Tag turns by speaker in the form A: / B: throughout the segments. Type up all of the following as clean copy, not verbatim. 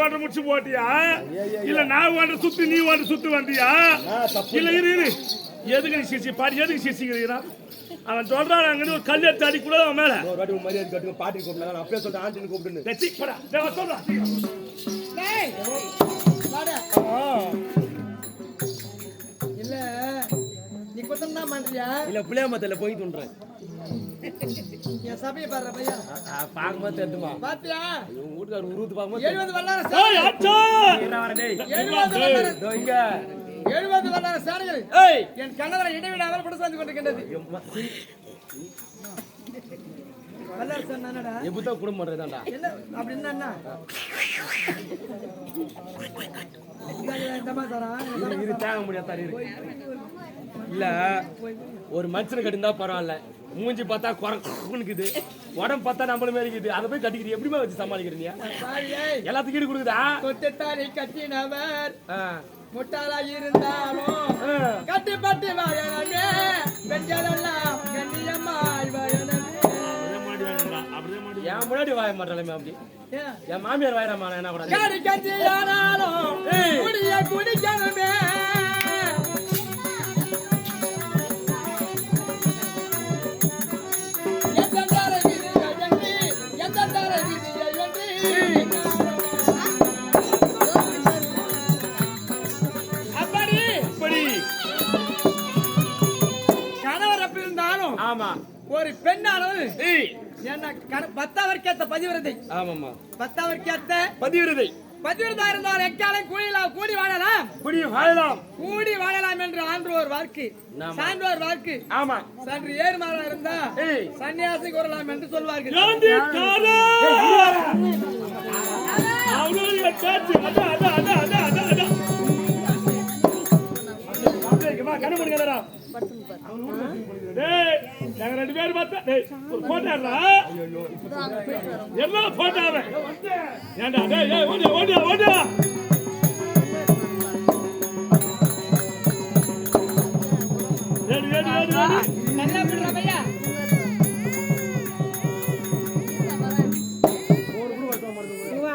A: ஓட்ட முடிச்சு போட்டியா இல்ல நான் ஓட்ட சுத்து நீ ஓட்ட சுத்து வந்தியா இல்ல இரு எதுக்கு சிரிச்சு பாடி எதுக்கு சிரிச்சுக்கிறான் அவன் சொல்றான் அங்க ஒரு கல் எடுத்து அடி கூட அவன் மேல
B: ஒரு வாட்டி மரியாதை கட்டுங்க பாட்டி கூப்பிடலாம் அப்படியே சொல்லிட்டு ஆண்டின்னு கூப்பிடுன்னு
A: வெச்சி போடா நான் சொல்றேன்
C: டேய் வாடா இல்ல நீ கொத்தம் தான் பண்றியா
B: இல்ல புளியா மத்தல போய் துன்றேன்
C: என் சபையை பாரு பையா
B: பாக்கும்போது தெரியுமா
C: பாத்தியா
B: உங்க வீட்டுக்கார உருத்து பாக்கும்போது
C: 70 வல்லார
A: ஏய் அச்சா
B: என்ன வர டேய்
C: 70 வல்லார
B: இதோ இங்க
C: 70 வல்லார சாரிகள்
B: ஏய்
C: என் கண்ணவரை இடைவிடாமல் கூட சேர்ந்து கொண்டிருக்கின்றது வல்லார சொன்னானடா
B: எப்பதா குடும்பம் பண்றதாடா
C: என்ன அப்படி என்ன
B: இது தாங்க முடியாத தரி இருக்கு இல்ல ஒரு மனுஷனை கட்டிந்தா பரவாயில்ல மூஞ்சி பார்த்தா குறக்குது உடம்பு பார்த்தா நம்மள மாதிரி இருக்குது அதை போய் கட்டிக்கிட்டு எப்படிமா வச்சு சமாளிக்கிறீங்க எல்லாத்துக்கும் ஈடு கொடுக்குதா
C: தொட்டுத்தாரி கட்டினவர் முட்டாளா இருந்தாலும் கட்டிப்பட்டு வாழனே பெண்களெல்லாம் கண்ணியமாய் வாழனே
B: என் முன்னாடி வாய மாட்டாலுமே அப்படி என் மாமியார் வாயிரமா என்ன கூட
C: கடி கட்டியானாலும் குடிய குடிக்கணுமே ஒரு பெண்ணானது என்ன 10 வர்க்கத்த பதிவிரதை
B: ஆமாமா
C: 10 வர்க்கத்த
B: பதிவிரதை
C: பதிவிரதா இருந்தால் எக்காலம் கூடி வாழலாம் கூடி வாழலாம் என்று ஆன்றோர் வாக்கு சான்றோர் வாக்கு
B: ஆமா
C: சன்று ஏறுமாறா இருந்தா சன்னியாசி கூறலாம் என்று சொல்வார்கள்
A: நாங்க 2 பேரும் பார்த்தா போட்டாடுறா எல்லாம் போட்டாவே ஏண்டா டேய் ஓடியா
C: நல்லா விடுறா பையா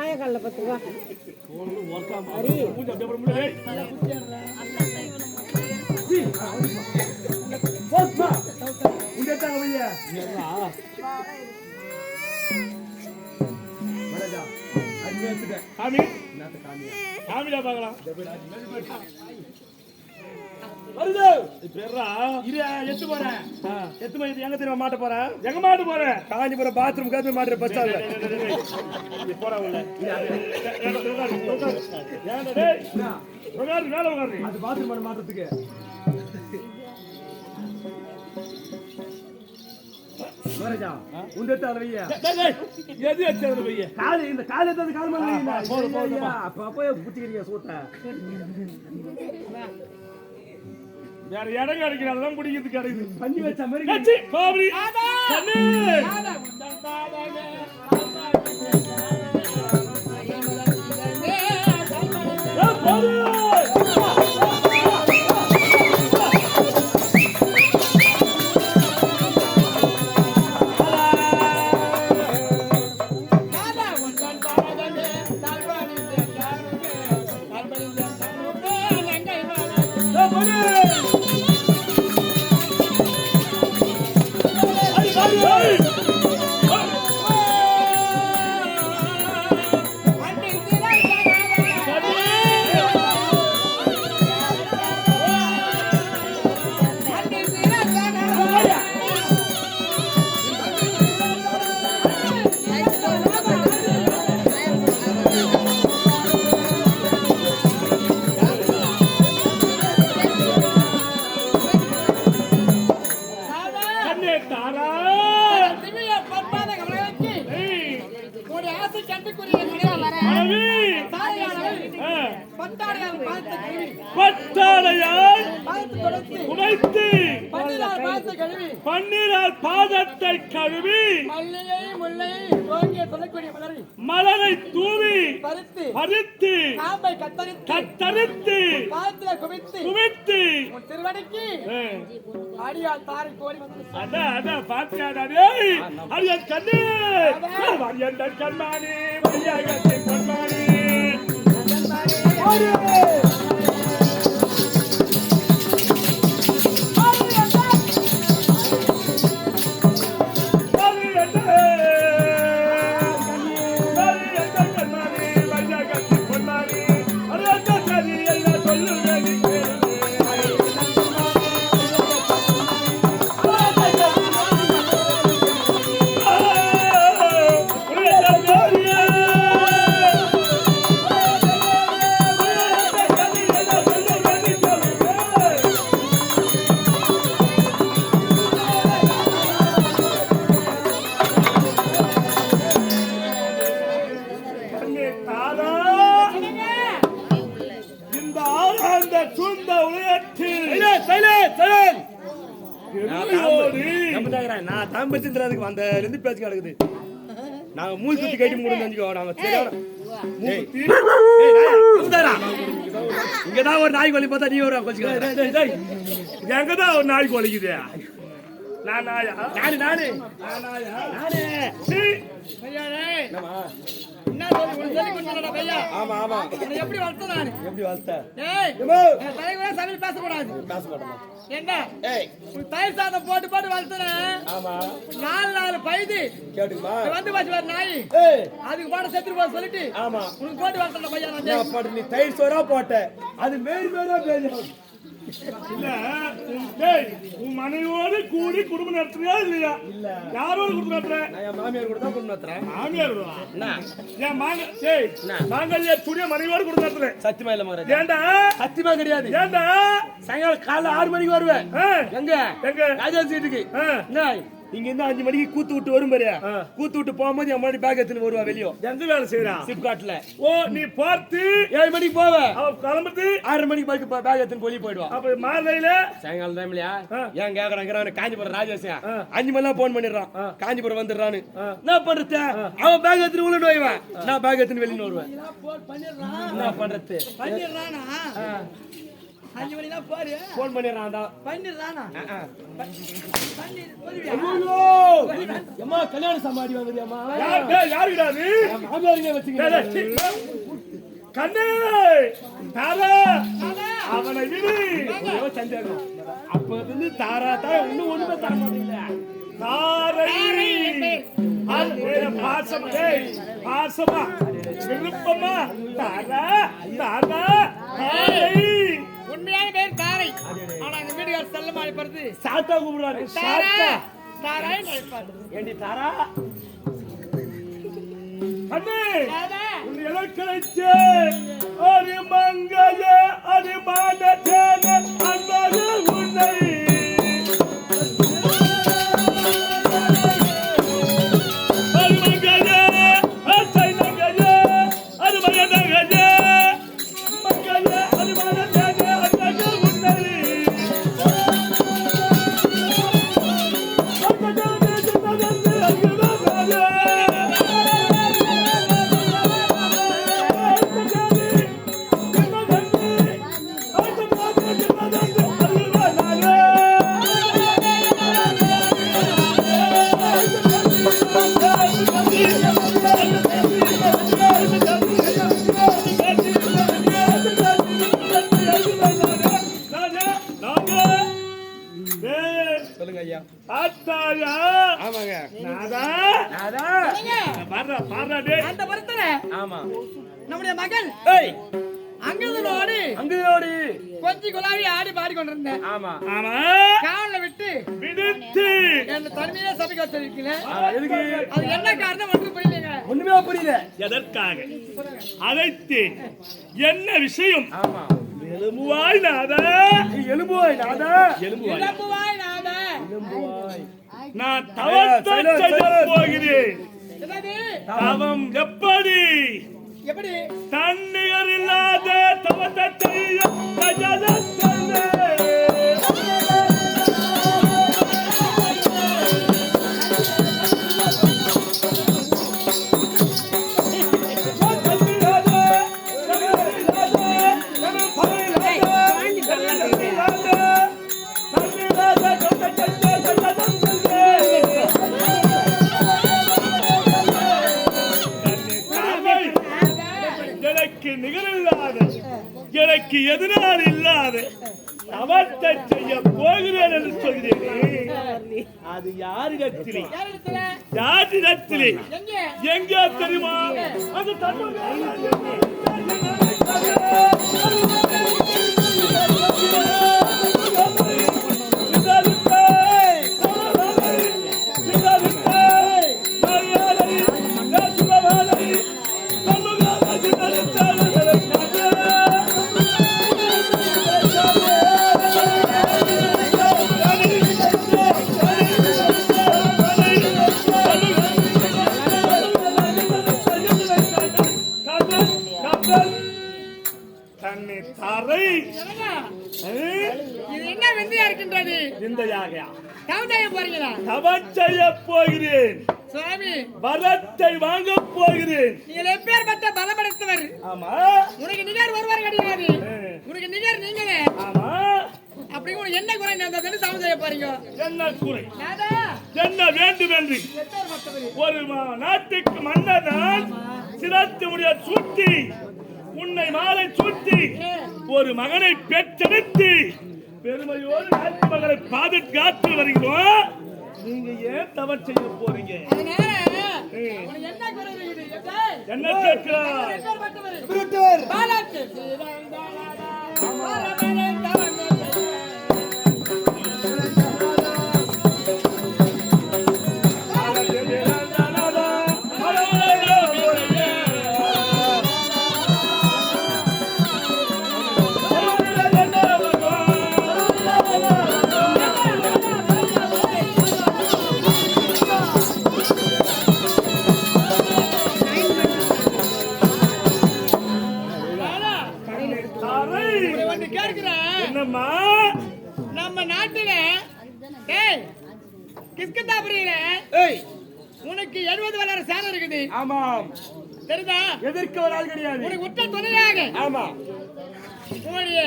C: ஆய கல்ல பத்து வா அரி பூஜை அப்படியே முடியல
A: போஸ்மா இங்க தாங்க பையா மரஜா அங்கே எடுத்து காமி நாத்த காமியா பார்க்கலாம் வருது பேரா இரு எத்து போறேன் எத்து போய் எங்க தெரியுமா மாட்ட போறேன் எங்க மாட்ட போறேன் காஞ்சிபுரம் பாத்ரூம் காத்து மாட்டற பஸ் ஸ்டாண்ட்ல போறா உள்ள ஏன்டா டேய் உட்காரு மேல உட்காரு அது பாத்ரூம் மாட்டறதுக்கு
B: வரஜா உண்டட்ட அலவையா
A: டேய் எது எச்சது பைய
B: கால் இந்த கால் எடுத்து கால் மேல போடு அப்ப போய் புடிக்கிறீங்க சூட்ட
A: வேற இடம் கிடைக்கிறதெல்லாம் குடிக்கிறது கிடைக்குது
B: பண்ணி வச்ச மாதிரி
A: கச்சி கோபி கண்ணு பன்னீரால் பாதத்தை கழுவி மலரை தூவி பறித்து கத்தரித்து குவித்து
C: திருவடிக்கு அடியால் தாரை கோரி
A: அதான் பாத்தியாடே அடியால் கண்ணு கண்மானி பொன்மானி
B: நான் தாம்பச்சுன்றதுக்கு வந்ததுல இருந்து பேச்சு கிடக்குது. நாங்க மூச்சு குத்தி கட்டி முடிஞ்சு நாங்க இங்கதான் ஒரு நாய் கொலை பார்த்தா நீ ஒரு
A: எங்கதான் ஒரு நாய் கொலைக்குது? நான் நாயா?
B: நானு
C: என்ன சொல்லி கொடுத்தா பையா?
B: ஆமா ஆமா.
C: எப்படி வளர்த்த நானு?
B: எப்படி வளர்த்த?
C: தலைவரே சமையல் பேசக்கூடாது.
B: பேச மாட்டோமா?
C: என்ன தயிர் சாதம் போட்டு போட்டு வளர்த்தேன்.
B: ஆமா
C: 4 பைது
B: கேட்டுமா
C: வந்து பாச்சு வர நாய் அதுக்கு போட செத்து போக சொல்லிட்டு
B: ஆமா
C: உனக்கு போட்டு வளர்த்த பையன்
B: நான் போட்டு நீ தயிர் சோறா போட்ட அது மேரி மேரா பேசும்.
A: இல்ல உன் மனைவியோடு கூடி குடும்பம் நடத்துறியா இல்லையா?
B: இல்ல
A: யாரோட குடும்பம் நடத்துற?
B: நான் என் மாமியார் கூட தான் குடும்பம் நடத்துறேன்.
A: மாமியார் என் மாங்கல்ய துணிய மனைவியோடு குடும்பம் நடத்துறேன்.
B: சத்தியமா இல்ல மகராஜா.
A: ஏண்டா?
B: சத்தியமா கிடையாது.
A: ஏண்டா?
B: சாயங்காலம் காலைல 6 மணிக்கு வருவேன். எங்க ராஜா சீட்டுக்கு. இங்க இருந்து 5 மணிக்கு கூத்து விட்டு வரும் பாரு. கூத்து விட்டு போகும்போது என் முன்னாடி பேக் எடுத்துன்னு வருவா வெளியோ.
A: எந்த வேலை செய்யறா?
B: சிப்காட்ல.
A: ஓ நீ பார்த்து
B: 7 மணிக்கு போவ.
A: அவ கிளம்பிட்டு
B: 6 மணிக்கு பேக் எடுத்துன்னு போய் போயிடுவா.
A: அப்ப மாலையில
B: சாயங்காலம் டைம்லயா ஏன் கேக்குறாங்க காஞ்சிபுரம் ராஜேஷன் 5 மணிலாம் போன் பண்ணிடுறான். காஞ்சிபுரம் வந்துடுறான்னு என்ன பண்றது? அவன் பேக் எடுத்துன்னு உள்ள நோய்வான். நான் பேக் எடுத்துன்னு வெளியே வருவேன். என்ன பண்றது?
C: பண்ணிடுறானா? 5 மணினா போறியா?
B: போன் பண்ணிடுறான்டா.
C: பண்ணிடுறானா?
B: அம்மா கல்யாணம் சமாடி வாங்குறியாமா?
A: யாருடா நீ?
B: மாமியாரிங்க வச்சுக்க.
A: கண்ணே தாரா அவனை விடு.
B: சந்தேகம் அப்ப இருந்து தாரா இன்னும் ஒண்ணுமே தர மாட்டீங்களா?
A: தாரை பாசமா விருப்பமா தாரா தாரா
C: உண்மையான பேர் தாரை. ஆனா எங்க வீட்டுக்கார செல்லமாடி படுத்து
B: சாத்தா கூப்பிடுறாரு.
C: தாரா தாராய் நினைப்பாரு.
B: ஏண்டி தாரா
A: அண்ணே உன் இலக்கணச்சே அரிமங்கல அரிமானத்தேன அன்பது உன்னை அரிமங்கல அச்சைனங்கல அரிமங்கல மங்கல அரிமானத்தேன அன்பது உன்னை
B: சொல்லுங்க ஐயா.
A: ஆத்தாயா
B: ஆமாங்க.
A: நாதா
B: நாதா
A: பாடுறா பாடுறா டேய்.
C: அந்த பரத்துல
B: ஆமா
C: நம்முடைய மகள்
B: ஏய்
C: அங்கதனோடு
B: அங்கோடி
C: கொஞ்சி குலாவி ஆடி பாடி கொண்டிருந்தேன்.
B: ஆமா
A: ஆமா
C: கால்ல விட்டு
A: விடுத்து
C: என்ன தனிமையா சபைக்கு வச்சிருக்கீங்க.
B: எதுக்கு?
C: அது என்ன காரணம் ஒன்றும் புரியலங்க.
B: ஒண்ணுமே புரியல.
A: எதற்காக அழைத்தேன்? என்ன விஷயம்?
B: ஆமா
A: எலும்புவாய் நாதா
B: எலும்புவாய் நாதா எலும்புவாய்
C: இளம்புவாய் நாத
B: எலும்புவாய்
A: நான் தவத்தை செய்ய போகிறேன்.
C: என்னது?
A: தவம் எப்படி?
C: எப்படி?
A: தண்ணீர் இல்லாத தவத்தை செய்ய கஜதத்தல்லே. எனக்கு நிகரில்லாத எனக்கு எதிரால் இல்லாத தவத்தை செய்ய போகிறேன் என்று சொல்கிறேன். அது யாரிடத்திலே? யாரிடத்திலே? எங்கே தெரியுமா? அது தன்னை தரை
C: இது என்ன விந்தையா இருக்கின்றது?
A: விந்தையாக
C: தவம் செய்ய போறீங்களா?
A: தவம் செய்ய போகிறேன்
C: சுவாமி,
A: வரத்தை வாங்க போகிறேன்.
C: நீங்கள் எப்பேற்பட்ட பலப்படுத்தவர்?
A: ஆமா,
C: உனக்கு நிகர் ஒருவர் கிடையாது. உனக்கு நிகர் நீங்களே.
A: ஆமா,
C: அப்படி உனக்கு என்ன குறை நடந்ததுன்னு தவம் செய்ய போறீங்க?
A: என்ன குறை,
C: நாதா,
A: என்ன வேண்டும் என்று ஒரு நாட்டுக்கு மன்னதான் சிரத்து முடிய சூட்டி உன்னை மாலை சூட்டி ஒரு மகனை பெற்றெடுத்து பெருமையோடு நாட்டு மகளை பாதுகாத்து வருகிறோம். நீங்க ஏன் தவறு செய்ய போறீங்க?
C: அதனால உனக்கு என்ன குறை இருக்குது?
A: என்ன கேட்கிறார்?
C: எப்பேற்பட்டவர்? பாலாட்டு வரமனை தவம்
A: என்னம்மா,
C: நம்ம நாட்டுல கிஸ்கந்தாபுரியில உனக்கு 70 வளர சேனை இருக்குது.
B: ஆமாம்,
C: தெரியுதா?
B: எதிர்க்க ஒரு ஆள் கிடையாது.
C: உனக்கு உற்ற துணையாக
B: ஆமா,
C: உன்னுடைய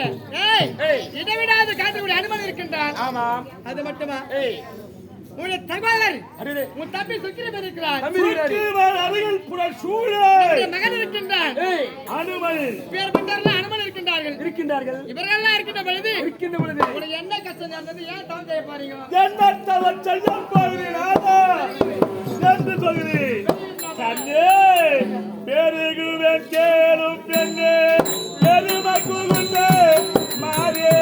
C: இடைவிடாது காட்டக்கூடிய அனுமதி இருக்கின்றார்.
B: ஆமாம்,
C: அது மட்டுமா? உன்னுடைய தகவலர் உன் தம்பி சுக்கிரன் இருக்கிறார்.
A: அருகில் புற சூழல்
C: உன்னுடைய மகன் இருக்கின்றார்.
A: அனுமதி
C: பேர்பட்டவர்கள் அனுமதி
B: இருக்கின்றார்கள்.
C: இவர்கள்லாம் இருக்கின்ற பொழுது
B: பொழுது
C: உனக்கு என்ன கஷ்டம் நடந்தது? ஏன் தவம் செய்ய போறீங்க?
A: என்ன தவறு செய்ய போகிறேன் என்று சொல்கிறேன். கண்ணே பெருகுவேன் கேளும் பெண்ணே பெருமை கூர்ந்து மாறே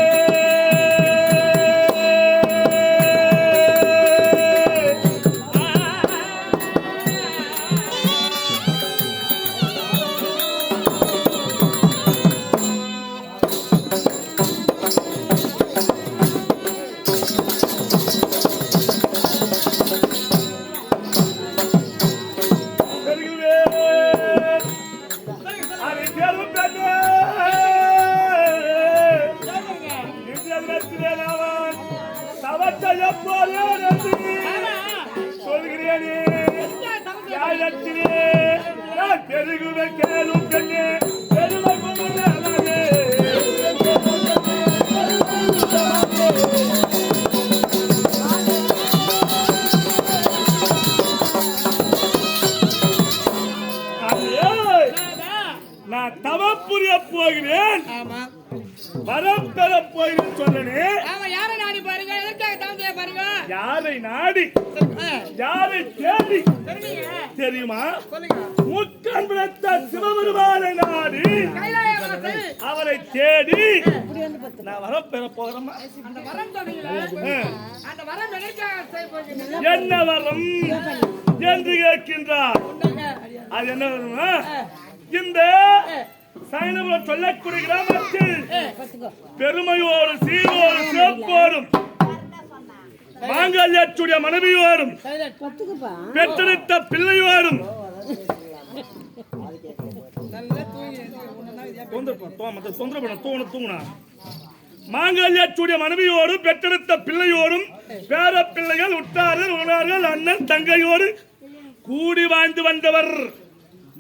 A: நான் தவம் புரிய போகிறேன். வரம் பெற போகிறேன் சொன்னனே.
C: யாரை நாடி பாருங்க? எதற்காக தவம் செய்ய பாருங்க?
A: யாரை நாடி, யாரை தேடி தெரியுமா? முக்கண்புரத்த சிவபெருமானை நாடி அவரை தேடி நான் வரம் பெற போகிறேன்.
C: அந்த வரம் சொன்னீங்களே, அந்த வரம் எதற்காக செய்ய போகிறீங்க?
A: என்ன வரம் என்று கேட்கின்றார். அது என்ன வருமா? இந்த சைனபுரம் சொல்லக்கூடிய கிராமத்தில் பெருமையோடு சீரோடு சிறப்போடும் மாங்கல்யத்துடைய மனைவியோடும் பெற்றெடுத்த பிள்ளையோடும் மாங்கல்யத்துடைய மனைவியோடு பெற்றெடுத்த பிள்ளையோடும் பேர பிள்ளைகள் உற்றார்கள் உணர்கள் அண்ணன் தங்கையோடு கூடி வாழ்ந்து வந்தவர்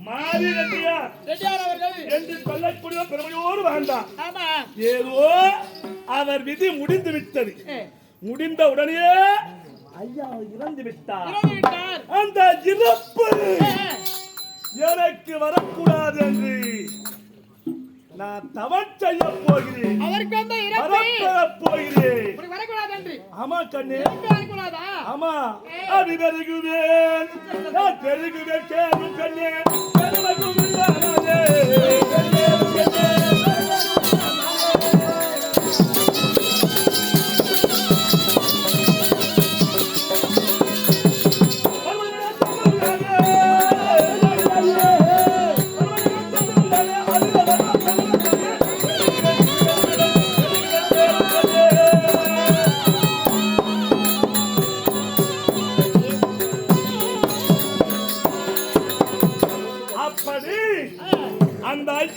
A: மாறி ரெட்டியார் என்று சொல்லக்கூடிய பெருமையோடு வாழ்ந்தார். ஏதோ அவர் விதி முடிந்து விட்டது. முடிந்த உடனே ஐயா இறந்து விட்டார். அந்த இறப்பு எனக்கு வரக்கூடாது என்று நான் தவம் செய்ய போகிறேன். போகிறேன். ஆமா கண்ணே, ஆமா. அது பெருகுவேன் பெருகுவேன் கேளும் கண்ணே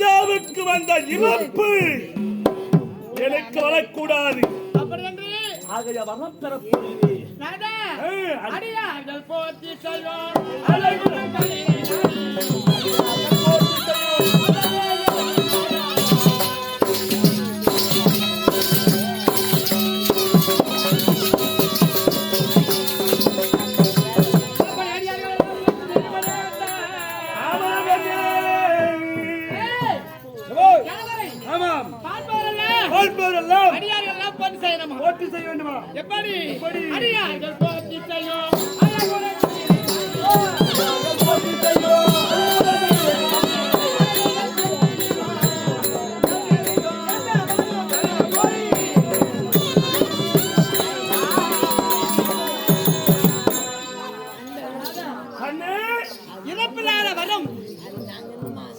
A: ராஜாவுக்கு வந்த இறப்பு எனக்கு வரக்கூடாது.
C: அப்படி என்று
A: ஆகைய வரம் பெறப்போகிறேன்.
C: ராஜா
A: அது-
C: அடியார்கள் போற்றி செய்வோம் அழகுடன்
B: ஆமாம்
C: பார்ப்பவரெல்லாம் அடியார்களெல்லாம் போற்றி செய்யணுமா?
B: போட்டி செய்ய வேண்டுமா?
C: எப்படி
B: எப்படி?
C: அடியார்கள் போற்றி செய்யும் அழகுடன்
A: கண்ணே,
C: இறப்பில்லாத வரம்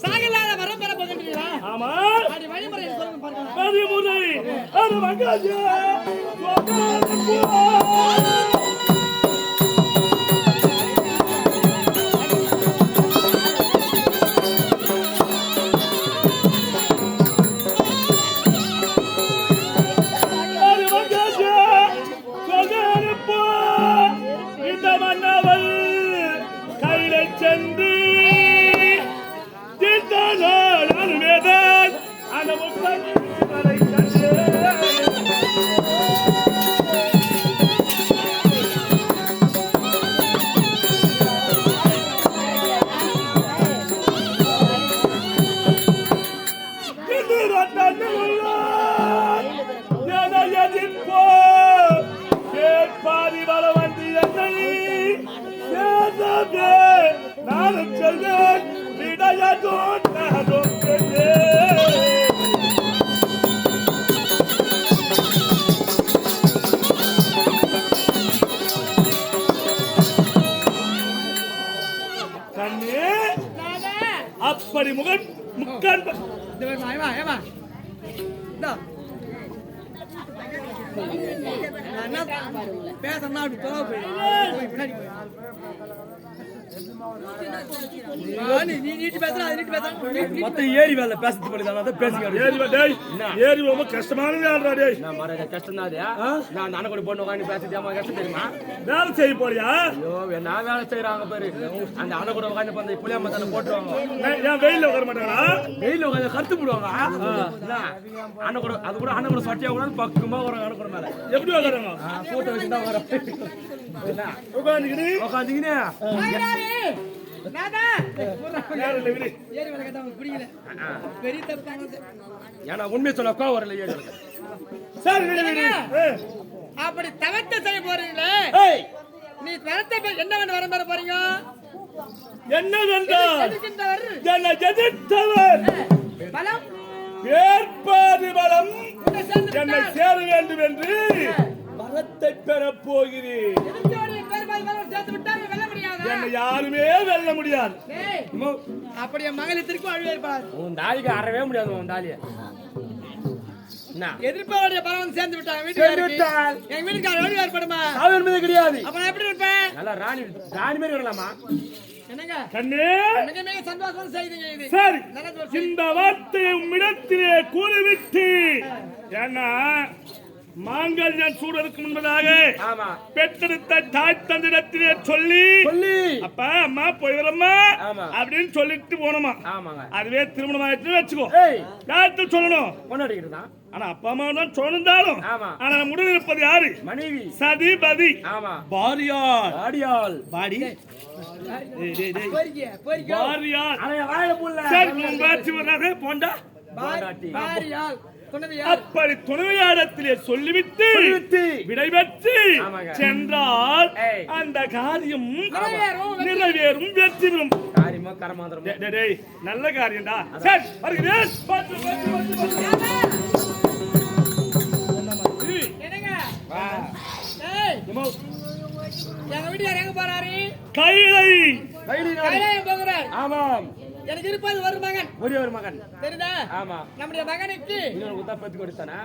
C: சாகில்லாத வரம் பெற போகின்றீர்களா?
A: ஆமா
C: அப்படி வழிமுறை சொல்லுங்க பார்க்கலாம்.
A: பதிமுறை அது மகாஜா இந்த மன்னவள் கையில சென்று அனுமேதான் அந்த முப்பதை கண்டு நானும் சொல்வேன் விடையதோன் கண்ணே அப்படி முகன் முக்கன்
C: பேசணும் அப்படி பின்னாடி நீ நீட்டு பேசுற அது நீட்டு பேசுற
B: மொத்தம் ஏறி வேலை பேசுறது படிதான் பேசுங்க
A: ஏறி ரொம்ப கஷ்டமான டேய்.
B: நான் மர கஷ்டம் தான் நான் நானும் கூட பொண்ணு உட்காந்து பேசுறேன் கஷ்டம் தெரியுமா?
A: வேலை செய்ய போறியா?
B: ஐயோ நான் வேலை செய்யறாங்க பாரு அந்த அண்ணன் கூட உட்காந்து பண்ண புளியா மத்தான போட்டுருவாங்க.
A: ஏன் வெயில்ல உட்கார மாட்டாங்களா?
B: வெயில உட்காந்து கருத்து போடுவாங்க. அண்ணன் கூட அது கூட அண்ணன் கூட சட்டியா கூட பக்கமா வரும் அண்ணன் கூட மேல
A: எப்படி உட்காருங்க?
B: போட்டோ வச்சு தான் வர
A: உட்காந்துக்கிட்டு
B: உட்காந்துக்கினே
A: யாரும் இல்லை விடு.
C: ஏறி வேலை கேட்டா அவங்களுக்கு பிடிக்கல பெரிய தப்பு தாங்க
B: ஏன்னா உண்மையை சொல்ல உட்கா வரல ஏறி
A: சரி விடு, விடு.
C: அப்படி தவத்தை செய்ய போறீங்களே நீ வரத்தை என்ன வேணும் வரம் பெற போறீங்க
A: என்னவென்றால்
C: எதுக்கின்றவர்
A: என்னை எதிர்த்தவர்
C: பலம்
A: ஏற்பாடு பலம்
C: உன்னை சேர்ந்து
A: என்னை சேர வேண்டும் என்று வரத்தை பெறப் போகிறேன்.
C: எதிர்த்தவருடைய பேர்பால் பலம் சேர்த்து விட்டால் வெல்ல முடியாதா?
A: என்னை யாருமே வெல்ல முடியாது.
C: ஏய், அப்படியே மகளித்திற்கும் அழுவேற்பார்
B: உன் தாலிக்கு அறவே முடியாது உன் தாலிய
C: எதிர்ப்பாவுடைய பலம் சேர்ந்து விட்டாங்க
B: சேர்ந்து விட்டால்.
C: வீட்டுக்கு எங்க வீட்டுக்கார வழி ஏற்படுமா
B: சாவு என்பது கிடையாது.
C: அப்ப நான் எப்படி இருப்பேன்
B: நல்லா ராணி ராணி மாதிரி வரலாமா?
C: என்னங்க
A: கண்ணே
C: மிக மிக சந்தோஷம் செய்தீங்க இது
A: சரி
C: நல்லது ஒரு செய்தி.
A: இந்த வார்த்தையை உம்மிடத்திலே கூறிவிட்டு ஏன்னா மாங்கல்யம் சூடுவதற்கு முன்பதாக
B: ஆமா
A: பெற்றெடுத்த தாய் தந்திடத்திலே சொல்லி
B: சொல்லி
A: அப்பா அம்மா போயிடறம்மா
B: ஆமா.
A: அப்படின்னு சொல்லிட்டு போனோமா.
B: ஆமாங்க.
A: அதுவே திருமணம் ஆயிட்டு வச்சுக்கோ.
B: ஏய்
A: யார்கிட்ட சொல்லணும்?
B: கொண்டாடிக்கிட்டு தான்
A: ஆனா அப்பா அம்மா தான் சொன்னாலும்
B: ஆமா.
A: ஆனா முடிவு இருப்பது யாரு?
B: மனைவி
A: சதிபதி
B: ஆமா
A: பாரியார்
B: ஆடியாள்
A: பாடி
C: போறிக்க போறிக்க
A: பாரியார்
B: அலைய வாயில புள்ள
A: சரி உன் பேச்சு வராதே போண்டா.
B: பாராட்டி
C: பாரியால் துணவியா
A: அப்படி துணைவியாரிடத்திலே சொல்லிவிட்டு விடைபெற்று
B: ஆமாங்க.
A: சென்றால்
B: ஏய்.
A: அந்த காரியம்
C: நிறைவேறும்,
A: நிறைவேறும் வெற்றி பெறும்.
B: காரியமா கரமாந்திரம்
A: டேய், நல்ல காரியம்டா. சரி வருகிறேன். பாத்து, பாத்து, பாத்து, பாத்து.
C: என்னங்க ஏய் எங்க வீட்டுக்காரர் எங்க போறாரு
A: கைலை
C: கைலாயம் போகிறார்
B: ஆமாம்
C: எனக்கு இருப்பது ஒரு மகன்
B: ஒரே ஒரு மகன்
C: தெரியுதா
B: ஆமா
C: நம்முடைய மகனுக்கு
B: இன்னொரு குத்தா பத்தி கொடுத்தானா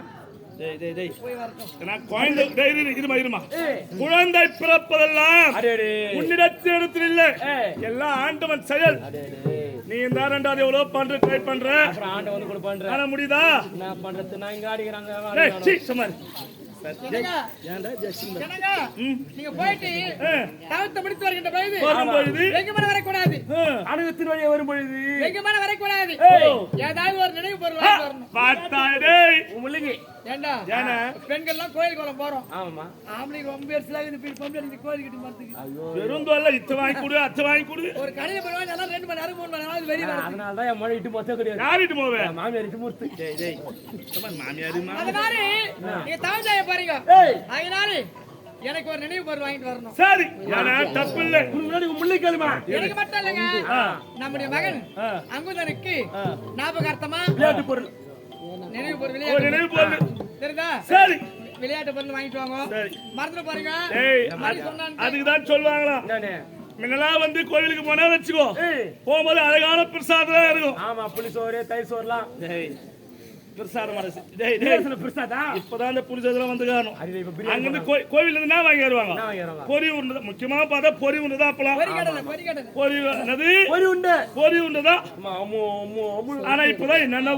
C: போய் வரட்டும்
A: நான் குழந்தை டேய், இருமா இருமா
B: ஏய்
A: குழந்தை பிறப்பதெல்லாம்
B: அடேடே
A: உன்னிடத்தில் இடத்தில் இல்லை
B: ஏய்.
A: எல்லாம் ஆண்டவன் செயல்.
B: அடேடே
A: நீ இந்த ரெண்டாவது எவ்வளவு பண்ற ட்ரை பண்ற
B: அப்புறம் ஆண்டை வந்து கொடுப்பான்ற
A: ஆனா முடியுதா
B: என்ன பண்றது நான் இங்க ஆடிக்கிறாங்க
A: டேய் சீ சுமார்
C: என்னங்க? என்னங்க? நீங்க போயிட்டு தவத்தை முடித்து வருகின்ற பொழுது
A: வரும்பொழுது
C: எங்க மேல வரக்கூடாது.
B: அனுகத்தின் வழியே வரும் பொழுது
C: எங்க மேல வரக்கூடாது. ஏதாவது ஒரு நினைவு பொருள் வாங்கிட்டு வரணும்.
A: பார்த்தாடே
B: முள்ளிங்க
C: ஏண்டா
A: ஏன்னா
C: பெண்கள்லாம் கோயிலுக்கு வர போறோம்.
B: ஆமாமா
C: ஆம்பளைக்கு ரொம்ப பெருசுல இது பொம்பளை இந்த கோயிலுக்கு மாத்துக்கு.
A: பெருந்தோல்ல இத்த வாங்கி கொடு அத்த வாங்கி கொடு
C: ஒரு கடையில போய் நல்லா 2 மணி நேரம் 3 மணி நேரம் வெளிய வர.
B: அதனால தான் என் மொழி இட்டு மொத்தம் கிடையாது
A: யாரிட்டு போவே
B: மாமியார் இட்டு மூர்த்து
A: டேய் சுமார் மாமியாரு
C: அதனால நீங்க தவஞ்சாய பாருங்க. அதனால எனக்கு ஒரு நினைவு பொருள் வாங்கிட்டு வரணும்.
A: சரி ஏன்னா தப்பு இல்ல
B: முன்னாடி முள்ளை கேளுமா
C: எனக்கு மட்டும் இல்லைங்க, நம்முடைய மகன் அங்குதனுக்கு ஞாபகார்த்தமா
B: விளையாட்டு பொருள்
C: நினைவு பொருள்
A: ஒரு
C: விளையாட்டு
A: நினைவு போடு
C: தெரியுதா?
A: சரி
C: விளையாட்டு பொருள் வாங்கிட்டு வாங்க.
A: சரி
C: மறந்துட்டு பாருங்க.
A: ஏய்
C: மாதிரி சொன்னான்.
A: அதுக்கு தான் சொல்லுவாங்களா
B: என்னண்ணே
A: முன்னெல்லாம் வந்து கோவிலுக்கு போனா வச்சுக்கோ போகும்போது அழகான பிரசாதம் இருக்கும்
B: ஆமா புளி சோறு தயிர் சோறுலாம்
A: டேய் பிரசாதம் மனசு டேய் டேய்
B: பிரசாதா
A: இப்பதான் இந்த புளிசாதம் வந்து காணும்
B: அது இப்ப பிரியாணி
A: அங்க இருந்து கோவில்ல இருந்து என்ன வாங்கி வருவாங்க
B: என்ன வாங்கிடுறாங்க
A: பொரி உருண்டை முக்கியமா பார்த்தா பொரி உருண்டை தான் அப்பலாம்
C: பொரி கடலை
A: பொரி என்னது
B: ஒரு உண்டு
A: பொரி உருண்டை தான்
B: ஆமா அம்மு அம்மு அம்மு
A: ஆனா இப்பதான் என்னென்ன